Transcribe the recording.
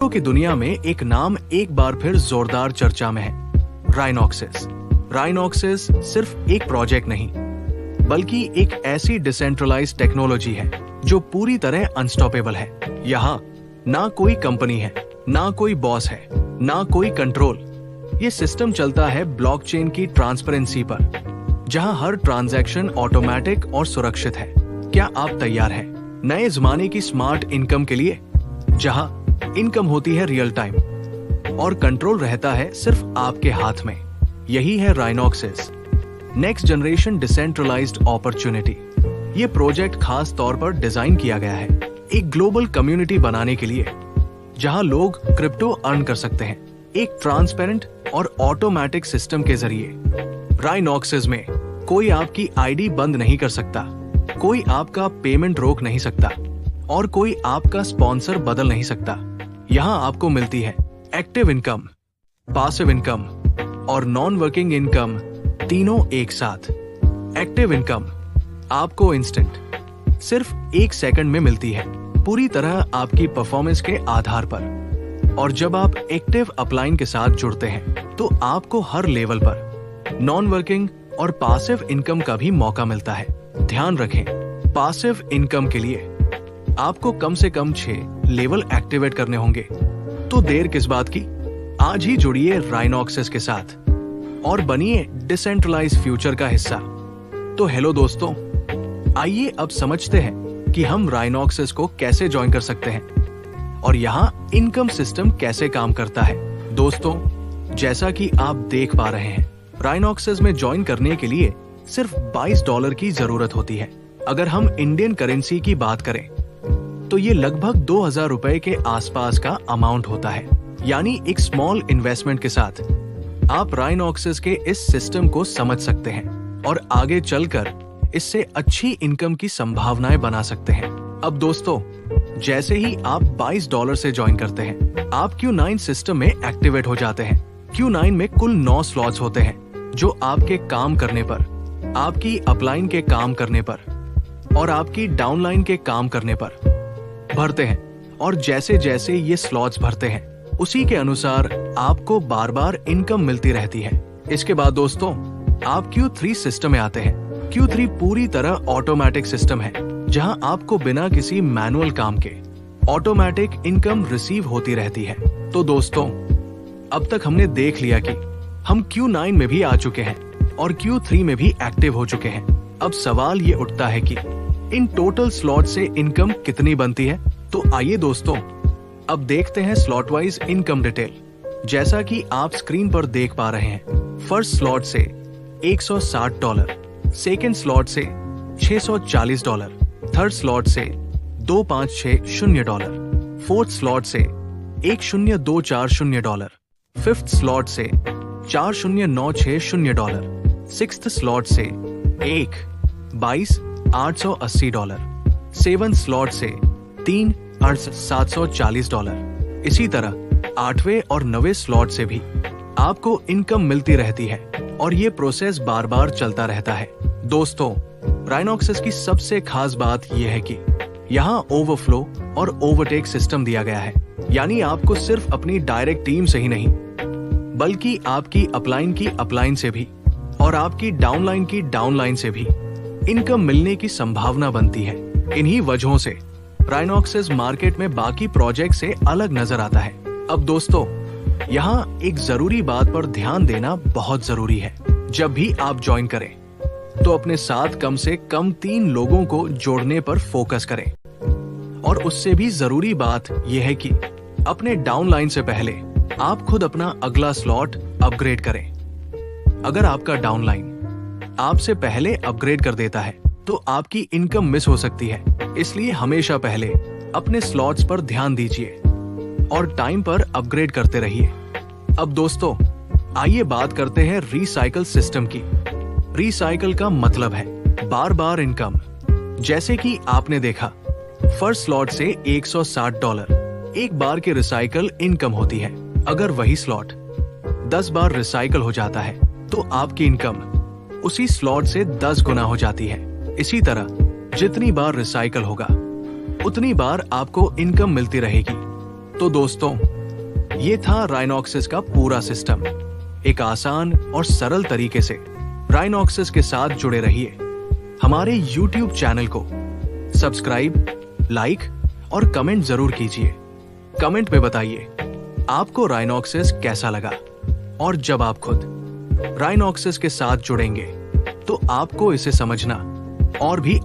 की दुनिया में एक नाम एक बार फिर जोरदार चर्चा में है, राइनॉक्सिस। राइनॉक्सिस सिर्फ एक प्रोजेक्ट नहीं, बल्कि एक ऐसी डिसेंट्रलाइज्ड टेक्नोलॉजी है जो पूरी तरह अनस्टॉपेबल है। यहाँ ना कोई कंपनी है, ना कोई बॉस है, ना कोई कंट्रोल। ये सिस्टम चलता है ब्लॉकचेन की ट्रांसपेरेंसी पर, जहाँ हर ट्रांजैक्शन ऑटोमेटिक और सुरक्षित है। क्या आप तैयार हैं नए जमाने की स्मार्ट इनकम के लिए, जहाँ इनकम होती है रियल टाइम और कंट्रोल रहता है सिर्फ आपके हाथ में? यही है राइनॉक्सिस, नेक्स्ट जनरेशन डिसेंट्रलाइज्ड अपॉर्चुनिटी। ये प्रोजेक्ट खास तौर पर डिजाइन किया गया है एक ग्लोबल कम्युनिटी बनाने के लिए, जहां लोग क्रिप्टो अर्न कर सकते हैं एक ट्रांसपेरेंट और ऑटोमेटिक सिस्टम के जरिए। राइनॉक्सिस में कोई आपकी आईडी बंद नहीं कर सकता, कोई आपका पेमेंट रोक नहीं सकता और कोई आपका स्पॉन्सर बदल नहीं सकता। यहाँ आपको मिलती है एक्टिव इनकम, पासिव इनकम और नॉन वर्किंग इनकम, तीनों एक साथ। एक्टिव इनकम आपको इंस्टेंट सिर्फ 1 सेकंड में मिलती है, पूरी तरह आपकी परफॉर्मेंस के आधार पर। और जब आप एक्टिव अपलाइन के साथ जुड़ते हैं तो आपको हर लेवल पर नॉन वर्किंग और पासिव इनकम का भी मौका मिलता है। ध्यान रखें, पासिव इनकम के लिए आपको कम से कम 6 लेवल एक्टिवेट करने होंगे। तो देर किस बात की, आज ही जुड़िए राइनॉक्सिस के साथ और बनिए डिसेंट्रलाइज्ड फ्यूचर का हिस्सा। तो हेलो दोस्तों, आइए अब समझते हैं कि हम राइनॉक्सिस को कैसे ज्वाइन कर सकते हैं और यहाँ इनकम सिस्टम कैसे काम करता है। दोस्तों, जैसा कि आप देख पा रहे हैं, राइनॉक्सिस में ज्वाइन करने के लिए सिर्फ $22 की जरूरत होती है। अगर हम इंडियन करेंसी की बात करें तो ये लगभग 2000 रुपए के आसपास का अमाउंट होता है। यानी एक स्मॉल इन्वेस्टमेंट के साथ आप राइनॉक्सिस के इस सिस्टम को समझ सकते हैं और आगे चलकर इससे अच्छी इनकम की संभावनाएं बना सकते हैं। अब दोस्तों, जैसे ही आप $22 से ज्वाइन करते हैं, आप Q9 सिस्टम में एक्टिवेट हो जाते हैं। Q9 में कुल 9 स्लॉट्स होते हैं जो आपके काम करने पर, आपकी अपलाइन के काम करने पर और आपकी डाउनलाइन के काम करने पर भरते हैं। और जैसे जैसे ये स्लॉट्स भरते हैं, उसी के अनुसार आपको बार बार इनकम मिलती रहती है। इसके बाद दोस्तों, आप Q3 सिस्टम में आते हैं। Q3 पूरी तरह ऑटोमेटिक सिस्टम है, जहां आपको बिना किसी मैनुअल काम के ऑटोमेटिक इनकम रिसीव होती रहती है। तो दोस्तों, अब तक हमने देख लिया कि हम Q9 में भी आ चुके हैं और Q3 में भी एक्टिव हो चुके हैं। अब सवाल ये उठता है कि इन टोटल स्लॉट से इनकम कितनी बनती है। तो आइए दोस्तों, अब देखते हैं स्लॉट वाइज इनकम डिटेल। जैसा कि आप स्क्रीन पर देख पा रहे हैं, फर्स्ट स्लॉट से $160, सेकेंड स्लॉट से $640, थर्ड स्लॉट से $2560, फोर्थ स्लॉट से $10,240, फिफ्थ स्लॉट से $40,960, सिक्स्थ स्लॉट से $22,880, सेवंथ स्लॉट से $3,740। इसी तरह 8वें और 9वें स्लॉट से भी आपको इनकम मिलती रहती है और ये प्रोसेस बार बार चलता रहता है। दोस्तों, राइनॉक्सिस की सबसे खास बात यह है कि यहाँ ओवरफ्लो और ओवरटेक सिस्टम दिया गया है। यानी आपको सिर्फ अपनी डायरेक्ट टीम से ही नहीं, बल्कि आपकी अपलाइन की अपलाइन से भी और आपकी डाउनलाइन की डाउनलाइन से भी इनकम मिलने की संभावना बनती है। इन्हीं वजहों से राइनॉक्सिस मार्केट में बाकी प्रोजेक्ट से अलग नजर आता है। अब दोस्तों, यहाँ एक जरूरी बात पर ध्यान देना बहुत जरूरी है। जब भी आप ज्वाइन करें तो अपने साथ कम से कम 3 लोगों को जोड़ने पर फोकस करें। और उससे भी जरूरी बात यह है कि अपने डाउनलाइन से पहले आप खुद अपना अगला स्लॉट अपग्रेड करें। अगर आपका डाउनलाइन आपसे पहले अपग्रेड कर देता है तो आपकी इनकम मिस हो सकती है। इसलिए हमेशा पहले अपने स्लॉट्स पर ध्यान दीजिए और टाइम पर अपग्रेड करते रहिए। अब दोस्तों, आइए बात करते हैं रिसाइकल सिस्टम की। रिसाइकल का मतलब है बार बार इनकम। जैसे कि आपने देखा, फर्स्ट स्लॉट से $160 एक बार की रिसाइकल इनकम होती है। अगर वही स्लॉट 10 बार रिसाइकल हो जाता है तो आपकी इनकम उसी स्लॉट से 10 गुना हो जाती है। इसी तरह जितनी बार रिसाइकल होगा उतनी बार आपको इनकम मिलती रहेगी। तो दोस्तों, ये था राइनॉक्सिस का पूरा सिस्टम। एक आसान और सरल तरीके से राइनॉक्सिस के साथ जुड़े रहिए। हमारे YouTube चैनल को सब्सक्राइब, लाइक और कमेंट जरूर कीजिए। कमेंट में बताइए आपको राइनॉक्सिस कैसा लगा, और जब आप खुद राइनॉक्सिस के साथ जुड़ेंगे तो आपको इसे समझना और भी